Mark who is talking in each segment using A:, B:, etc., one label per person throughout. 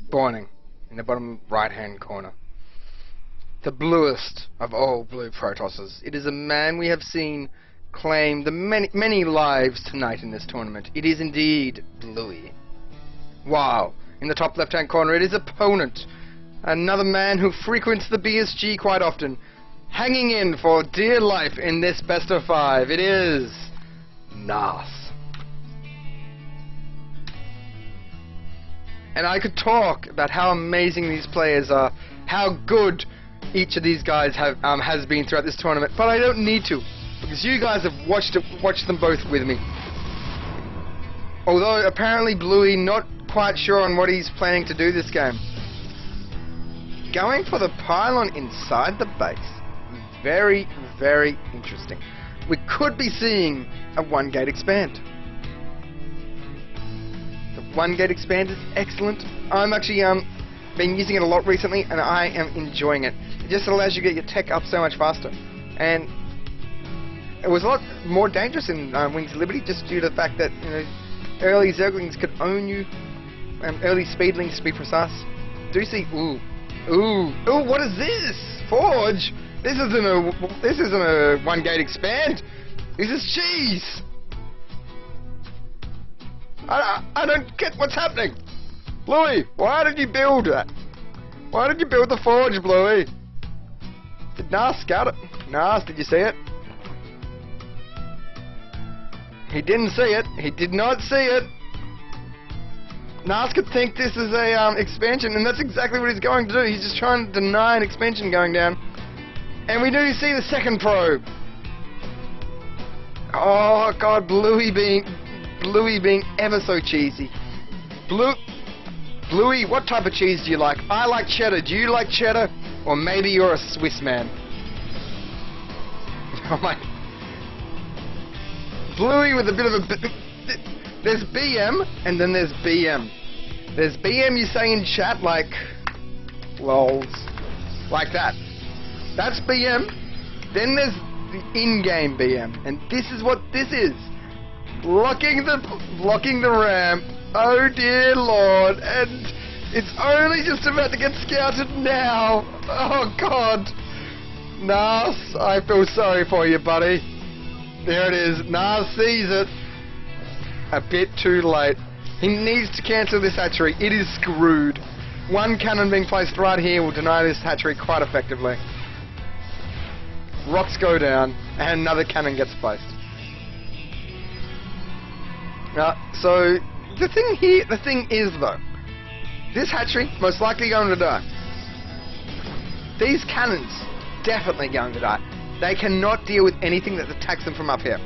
A: spawning in the bottom right-hand corner. The bluest of all blue Protosses. It is a man we have seen claim the many lives tonight in this tournament. It is indeed Bluey. Wow. In the top left-hand corner, it is opponent. Another man who frequents the BSG quite often. Hanging in for dear life in this best of 5. It is Nas. And I could talk about how amazing these players are, how good each of these guys has been throughout this tournament, but I don't need to, because you guys have watched them both with me. Although apparently Bluey not quite sure on what he's planning to do this game. Going for the pylon inside the base. Very, very interesting. We could be seeing a 1-gate expand. The 1-gate expand is excellent. I'm actually been using it a lot recently, and I am enjoying it. It just allows you to get your tech up so much faster. And it was a lot more dangerous in Wings of Liberty, just due to the fact that, you know, early Zerglings could own you, and early Speedlings, to be precise. Do you see? Ooh, what is this? Forge? This isn't a 1-gate expand. This is cheese. I don't get what's happening. Bluey, why did you build that? Why did you build the forge, Bluey? Did Nas scout it? Nas, did you see it? He didn't see it. He did not see it. Nas could think this is a expansion, and that's exactly what he's going to do. He's just trying to deny an expansion going down. And we do see the second probe. Oh god, Bluey being ever so cheesy. Bluey, what type of cheese do you like? I like cheddar. Do you like cheddar? Or maybe you're a Swiss man. Oh my. Bluey with a bit of a... There's BM, and then there's BM. There's BM you say in chat like... lols. Like that. That's BM. Then there's the in-game BM. And this is what this is. Blocking the ramp. Oh dear lord. And it's only just about to get scouted now. Oh god. Nas, I feel sorry for you, buddy. There it is. Nas sees it. A bit too late. He needs to cancel this hatchery. It is screwed. One cannon being placed right here will deny this hatchery quite effectively. Rocks go down, and another cannon gets placed. So, the thing is though, this hatchery most likely going to die. These cannons definitely going to die. They cannot deal with anything that attacks them from up here.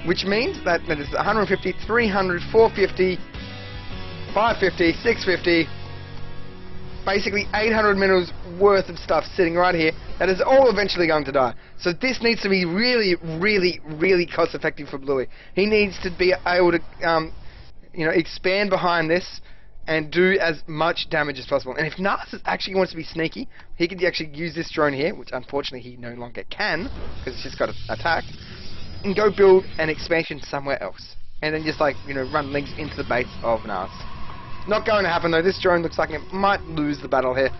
A: Which means that it's 150, 300, 450, 550, 650, basically 800 minerals worth of stuff sitting right here that is all eventually going to die. So this needs to be really, really, really cost effective for Bluey. He needs to be able to expand behind this and do as much damage as possible. And if Nas actually wants to be sneaky, he could actually use this drone here, which unfortunately he no longer can, because it's just got to attack, and go build an expansion somewhere else. And then just run links into the base of Nas. Not going to happen though. This drone looks like it might lose the battle here.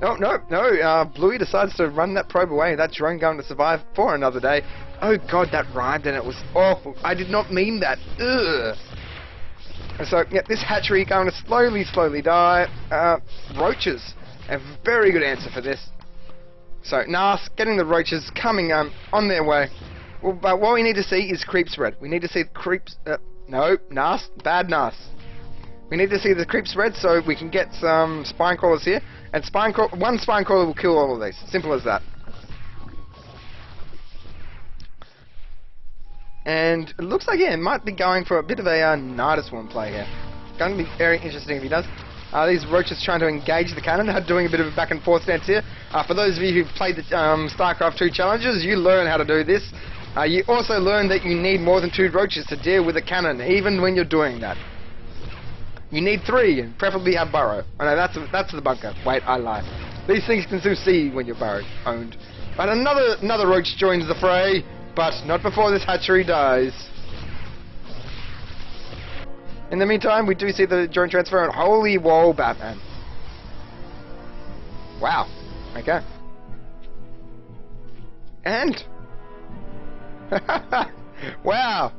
A: No. Bluey decides to run that probe away. That drone going to survive for another day. Oh god, that rhymed and it was awful. I did not mean that. Ugh. So, yeah, this hatchery going to slowly die. Roaches. A very good answer for this. So, Nas getting the roaches coming on their way. Well, but what we need to see is creep spread. We need to see creeps... no, Nas. Bad Nas. We need to see the creep spread so we can get some spine crawlers here. And one spine crawler will kill all of these. Simple as that. And it looks like, yeah, it might be going for a bit of a Nidus Swarm play here. Going to be very interesting if he does. These roaches trying to engage the cannon, doing a bit of a back and forth stance here. For those of you who've played the StarCraft 2 challenges, you learn how to do this. You also learn that you need more than 2 roaches to deal with a cannon, even when you're doing that. You need 3, and preferably have burrow. Oh no, that's the bunker. Wait, I lied. These things can still see when you're burrowed, owned. But another roach joins the fray, but not before this hatchery dies. In the meantime, we do see the drone transfer, and holy whoa, Batman. Wow. Okay. And... wow.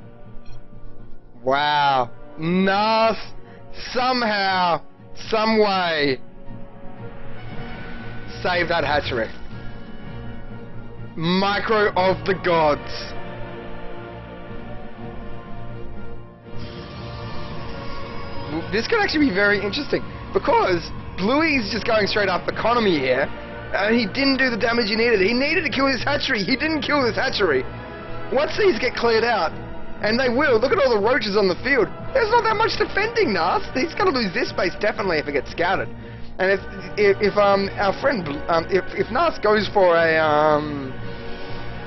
A: Wow. Nas somehow, some way, save that hatchery. Micro of the gods. This could actually be very interesting, because Bluey's just going straight up economy here, and he didn't do the damage he needed. He needed to kill this hatchery. He didn't kill this hatchery. Once these get cleared out, and they will, look at all the roaches on the field. There's not that much defending, Nas. He's going to lose this base definitely if it gets scouted. And if our friend, if Nas goes for a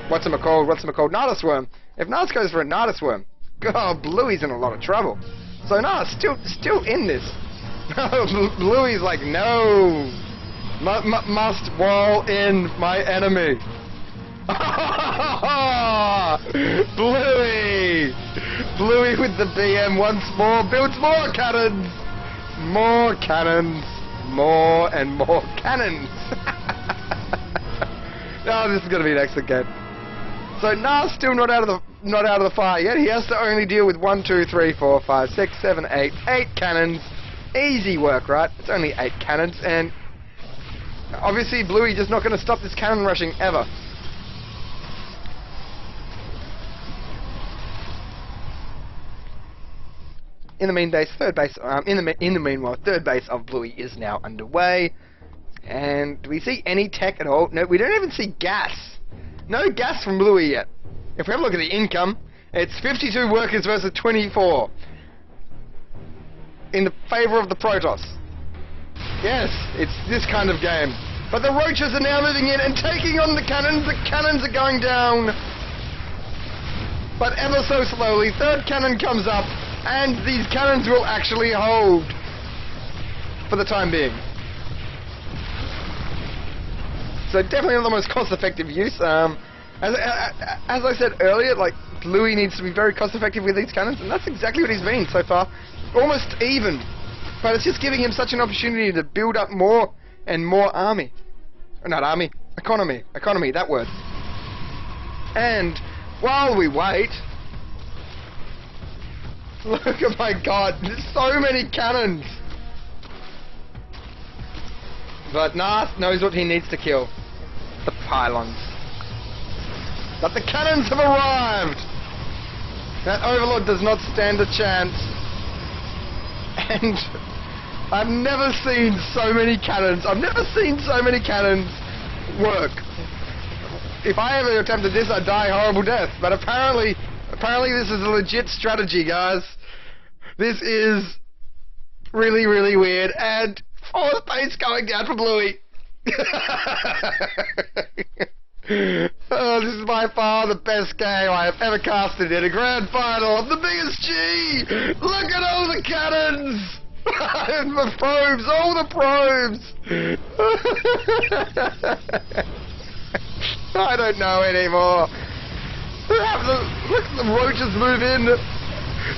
A: Nardus worm. If Nas goes for a Nardus worm, God, Bluey's in a lot of trouble. So Nas still in this. Bluey's like, no, must wall in my enemy. Bluey with the BM once more, builds more cannons, more and more cannons. Oh, this is going to be an excellent game. So Nas still not out of the fire yet. He has to only deal with 1, 2, 3, 4, 5, 6, 7, 8 cannons. Easy work, right? It's only 8 cannons, and obviously Bluey just not going to stop this cannon rushing ever. In the meanwhile, third base of Bluey is now underway. And do we see any tech at all? No, we don't even see gas. No gas from Bluey yet. If we have a look at the income, it's 52 workers versus 24. In the favor of the Protoss. Yes, it's this kind of game. But the roaches are now moving in and taking on the cannons. The cannons are going down. But ever so slowly, third cannon comes up. And these cannons will actually hold for the time being. So definitely not the most cost-effective use. As I said earlier, like, Bluey needs to be very cost-effective with these cannons, and that's exactly what he's been so far. Almost even. But it's just giving him such an opportunity to build up more and more army. Not army, economy. Economy, that word. And while we wait... Look at my god, there's so many cannons! But Nas knows what he needs to kill. The pylons. But the cannons have arrived! That Overlord does not stand a chance. And I've never seen so many cannons. I've never seen so many cannons work. If I ever attempted this, I'd die a horrible death. But apparently this is a legit strategy, guys. This is really, really weird. And fourth base going down for Bluey. Oh, this is by far the best game I have ever casted in a grand final of the BSG. Look at all the cannons. And the probes, all the probes. I don't know anymore. Look at the roaches move in.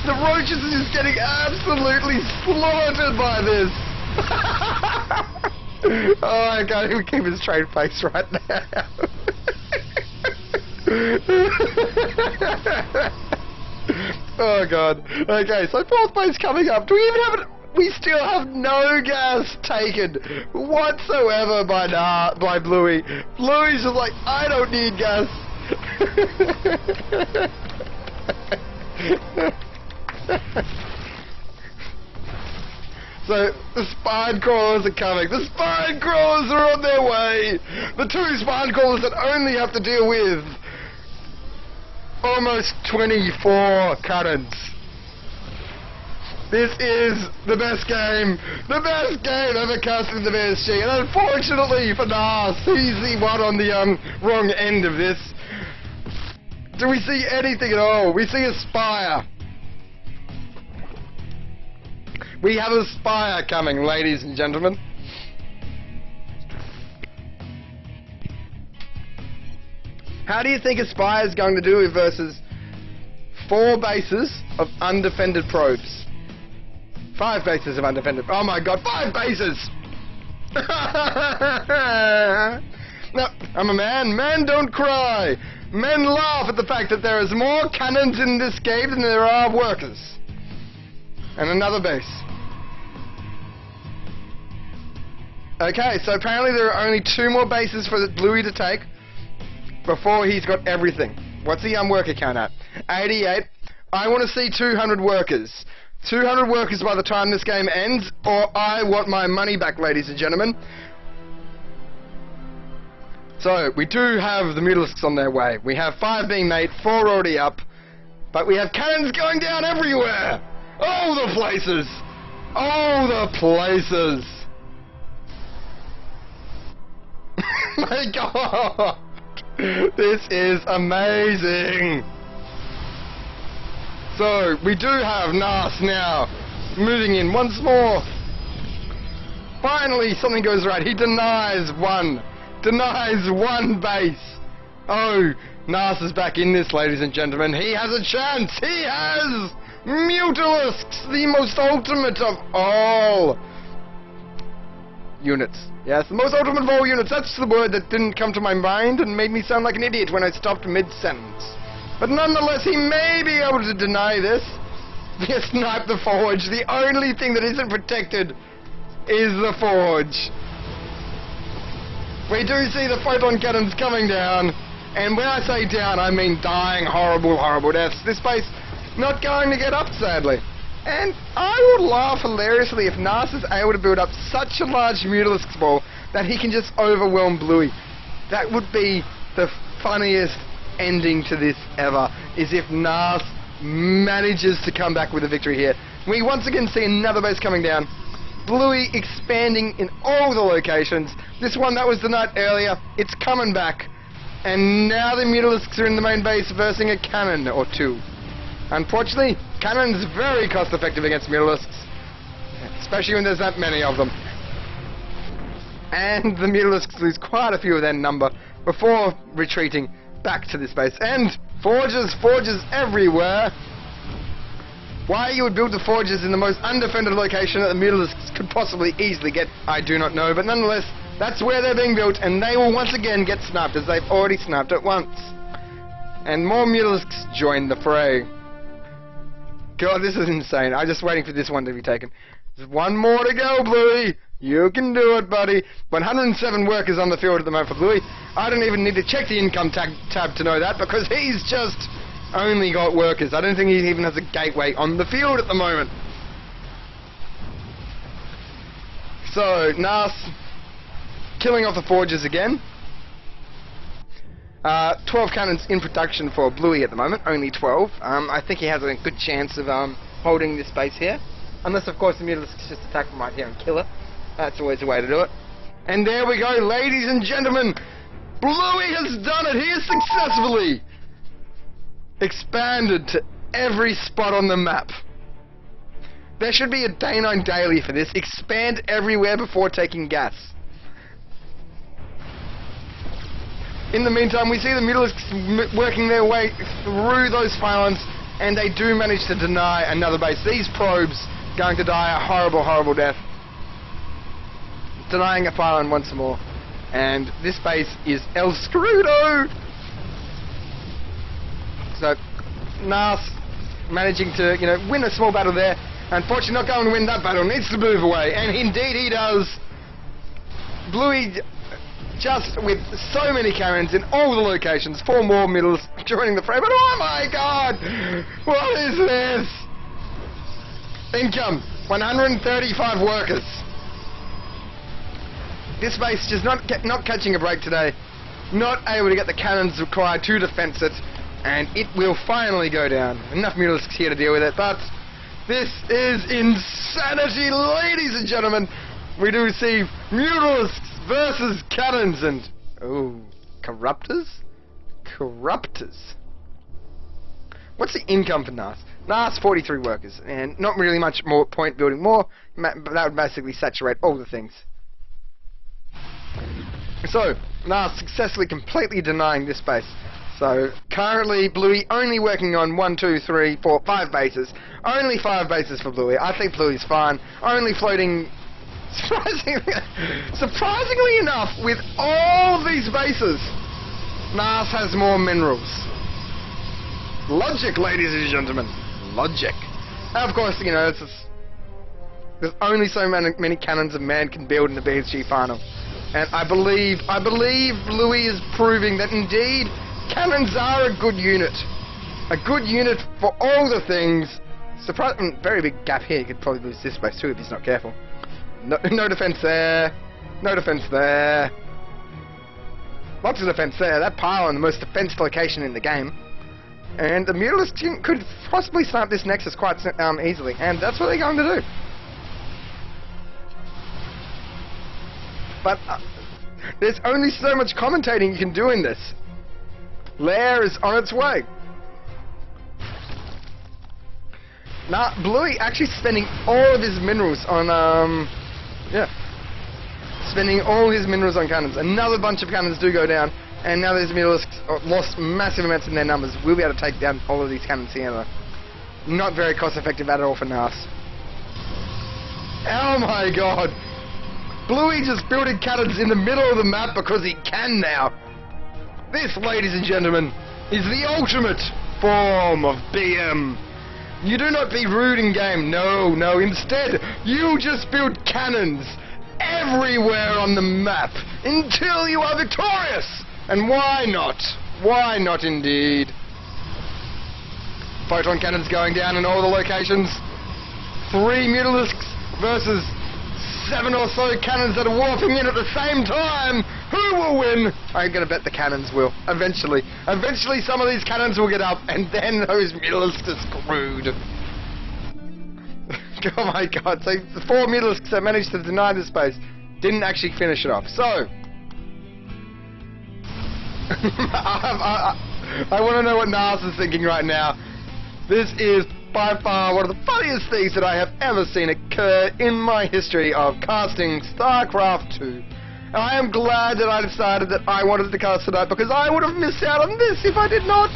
A: The roaches are just getting absolutely slaughtered by this. Oh, I can't even keep a straight face right now. Oh god. Okay, so fourth base coming up. Do we even have it? We still have no gas taken whatsoever by Bluey. Bluey's just like, I don't need gas. So the spine crawlers are coming. The spine crawlers are on their way. The two spine crawlers that only have to deal with almost 24 cannons. This is the best game ever cast in the BSG, and unfortunately for Nas, he's the one on the wrong end of this. Do we see anything at all? We see a spire. We have a spire coming, ladies and gentlemen. How do you think a spire is going to do versus 4 bases of undefended probes? 5 bases of undefended. Oh my god, 5 bases! No, I'm a man. Men don't cry. Men laugh at the fact that there is more cannons in this game than there are workers. And another base. Okay, so apparently there are only 2 more bases for Bluey to take before he's got everything. What's the worker count at? 88. I want to see 200 workers. 200 workers by the time this game ends, or I want my money back, ladies and gentlemen. So, we do have the Mutalisks on their way. We have 5 being made, 4 already up, but we have cannons going down everywhere! All the places! All the places! My god! This is amazing! So, we do have Nas now, moving in once more. Finally, something goes right. He denies one base. Oh, Nas is back in this, ladies and gentlemen. He has a chance. He has Mutalisks, the most ultimate of all units. Yes, the most ultimate of all units. That's the word that didn't come to my mind and made me sound like an idiot when I stopped mid-sentence. But nonetheless, he may be able to deny this. He sniped the forge. The only thing that isn't protected is the forge. We do see the photon cannons coming down. And when I say down, I mean dying horrible, horrible deaths. This base not going to get up, sadly. And I would laugh hilariously if Nas is able to build up such a large Mutalisk ball that he can just overwhelm Bluey. That would be the funniest ending to this ever, is if Nas manages to come back with a victory here. We once again see another base coming down. Bluey expanding in all the locations. This one that was denied earlier, it's coming back. And now the Mutalisks are in the main base versing a cannon or 2. Unfortunately, cannon's very cost effective against Mutalisks, especially when there's that many of them. And the Mutalisks lose quite a few of their number before retreating back to this base. And forges everywhere. Why you would build the forges in the most undefended location that the Mutalisks could possibly easily get, I do not know, but nonetheless, that's where they're being built, and they will once again get sniped, as they've already sniped it once. And more Mutalisks join the fray. God, this is insane. I'm just waiting for this one to be taken. There's one more to go, Bluey. You can do it, buddy. 107 workers on the field at the moment for Bluey. I don't even need to check the income tab to know that, because he's just only got workers. I don't think he even has a gateway on the field at the moment. So, Nas killing off the forges again. 12 cannons in production for Bluey at the moment, only 12. I think he has a good chance of holding this base here. Unless, of course, the Mutalisks just attack from right here and kill it. That's always the way to do it. And there we go, ladies and gentlemen. Bluey has done it. He has successfully expanded to every spot on the map. There should be a day 9 daily for this. Expand everywhere before taking gas. In the meantime, we see the Mutalisks working their way through those pylons, and they do manage to deny another base. These probes going to die a horrible, horrible death. Denying a pylon once more. And this base is El Scrudo! So, Nas managing to, win a small battle there. Unfortunately, not going to win that battle. Needs to move away. And indeed he does. Bluey, just with so many cannons in all the locations. 4 more middles joining the fray. But oh my god! What is this? Income, 135 workers. This base just not catching a break today. Not able to get the cannons required to defense it. And it will finally go down. Enough Mutalisks here to deal with it, but this is insanity, ladies and gentlemen. We do see Mutalisks versus cannons and... oh, Corruptors? Corruptors. What's the income for Nas? Nas, 43 workers, and not really much more point building more, but that would basically saturate all the things. So, Nas successfully completely denying this base. So, currently, Bluey only working on 1, 2, 3, 4, 5 bases. Only 5 bases for Bluey. I think Bluey's fine. Only floating... Surprisingly enough, with all these bases, Nas has more minerals. Logic, ladies and gentlemen. Logic. Now, of course, you know, there's only so many cannons a man can build in the BSG final. And I believe Bluey is proving that indeed cannons are a good unit. A good unit for all the things. Very big gap here. He could probably lose this base too if he's not careful. No defense there. No defense there. Lots of defense there. That pylon, the most defensed location in the game. And the Mutalisk could possibly snipe this Nexus quite easily. And that's what they're going to do. But there's only so much commentating you can do in this. Lair is on its way. Now, Bluey actually spending all of his minerals on, spending all his minerals on cannons. Another bunch of cannons do go down, and now these Mutalisks lost massive amounts in their numbers. We'll be able to take down all of these cannons here, though. Not very cost effective at all for Nas. Oh my god! Bluey just building cannons in the middle of the map because he can now. This, ladies and gentlemen, is the ultimate form of BM. You do not be rude in game, no. Instead, you just build cannons everywhere on the map until you are victorious. And why not? Why not indeed? Photon cannons going down in all the locations. 3 Mutalisks versus 7 or so cannons that are warping in at the same time. Who will win? I'm gonna bet the cannons will. Eventually some of these cannons will get up, and then those Mutalisks are screwed. Oh my god, so the 4 Mutalisks that managed to deny the space didn't actually finish it off. So I want to know what Nas is thinking right now. This is by far one of the funniest things that I have ever seen occur in my history of casting StarCraft 2. And I am glad that I decided that I wanted to cast tonight, because I would have missed out on this if I did not.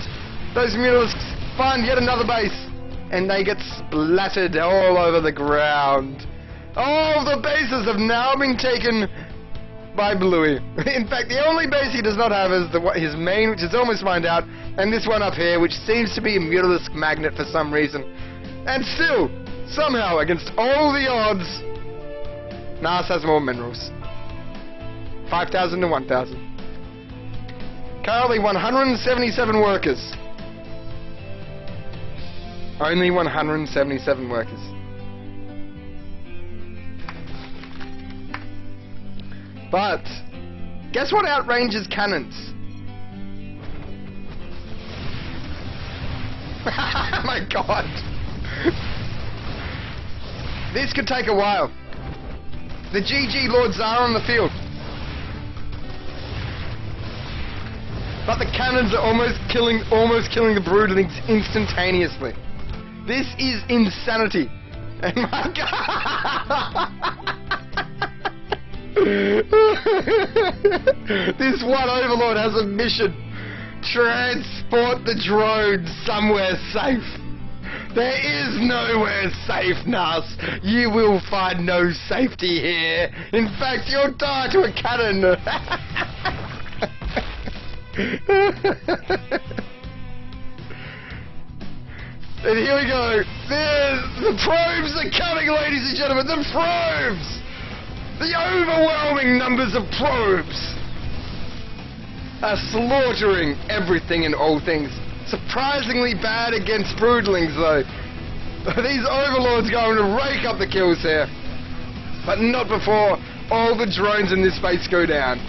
A: Those Mutalisks find yet another base, and they get splattered all over the ground. All the bases have now been taken by Bluey. In fact, the only base he does not have is his main, which is almost mined out, and this one up here, which seems to be a Mutalisk magnet for some reason. And still, somehow, against all the odds, Nas has more minerals. 5,000 to 1,000. Currently 177 workers. Only 177 workers. But guess what outranges cannons? My god. This could take a while. The GG Lords are on the field. But the cannons are almost killing the broodlings instantaneously. This is insanity. And my god. This one overlord has a mission. Transport the drones somewhere safe. There is nowhere safe, Nas. You will find no safety here. In fact, you'll die to a cannon. And here we go. The probes are coming, ladies and gentlemen. The probes. The overwhelming numbers of probes are slaughtering everything and all things. Surprisingly bad against broodlings, though. These overlords going to rake up the kills here. But not before all the drones in this space go down.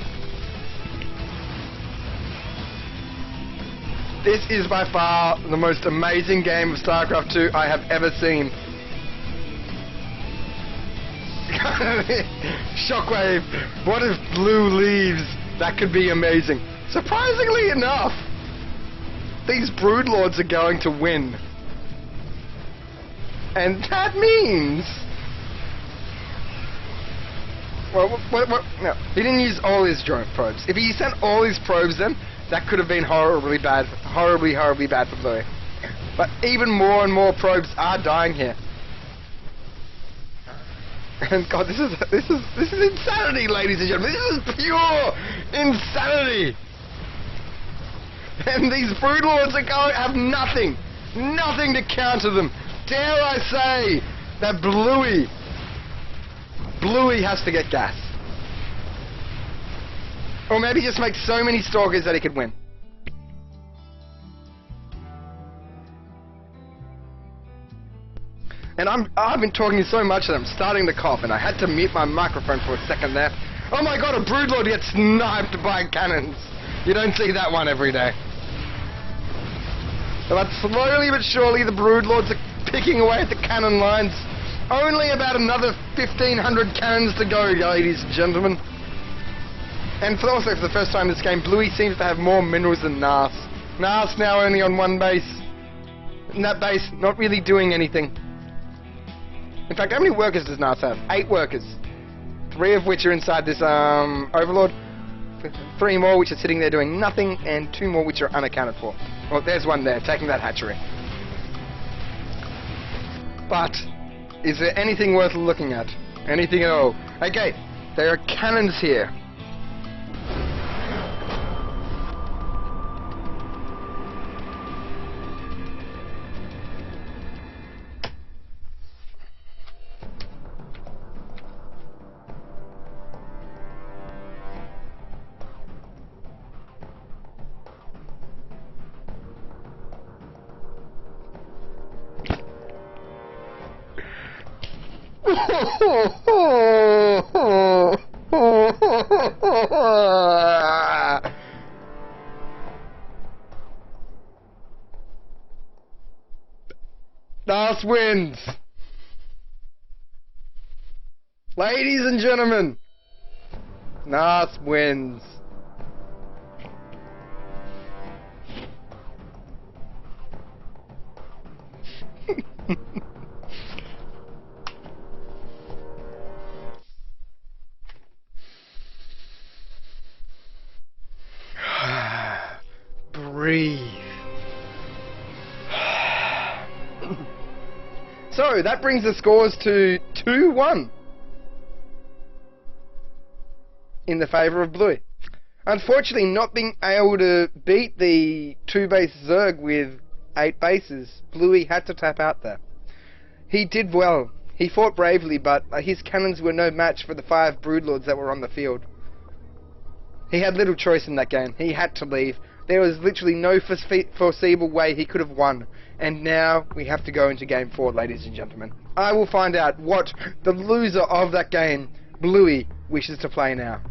A: This is by far the most amazing game of StarCraft 2 I have ever seen. Shockwave, what if blue leaves? That could be amazing. Surprisingly enough, these broodlords are going to win. And that means... Well, no, he didn't use all his drone probes. If he sent all his probes then That could have been horribly bad. Horribly bad for Bluey. But even more and more probes are dying here. And God, this is insanity, ladies and gentlemen. This is pure insanity. And these Broodlords have nothing to counter them. Dare I say that Bluey has to get gas. Or maybe just make so many Stalkers that he could win. And I've been talking so much that I'm starting to cough, and I had to mute my microphone for a second there. Oh my God, a Broodlord gets sniped by cannons. You don't see that one every day. But slowly but surely the Broodlords are picking away at the cannon lines. Only about another 1,500 cannons to go, ladies and gentlemen. And also for the first time in this game, Bluey seems to have more minerals than Nas. Nas now only on one base. And that base not really doing anything. In fact, how many workers does Nas have? 8 workers. 3 of which are inside this Overlord. 3 more which are sitting there doing nothing, and 2 more which are unaccounted for. Well, there's one there, taking that hatchery. But, is there anything worth looking at? Anything at all? Okay, there are cannons here. Nas wins. Ladies and gentlemen, Nas wins. Breathe. So, that brings the scores to 2-1 in the favour of Bluey. Unfortunately, not being able to beat the 2-base Zerg with 8 bases, Bluey had to tap out there. He did well. He fought bravely, but his cannons were no match for the 5 Broodlords that were on the field. He had little choice in that game. He had to leave. There was literally no foreseeable way he could have won. And now we have to go into Game 4, ladies and gentlemen. I will find out what the loser of that game, Bluey, wishes to play now.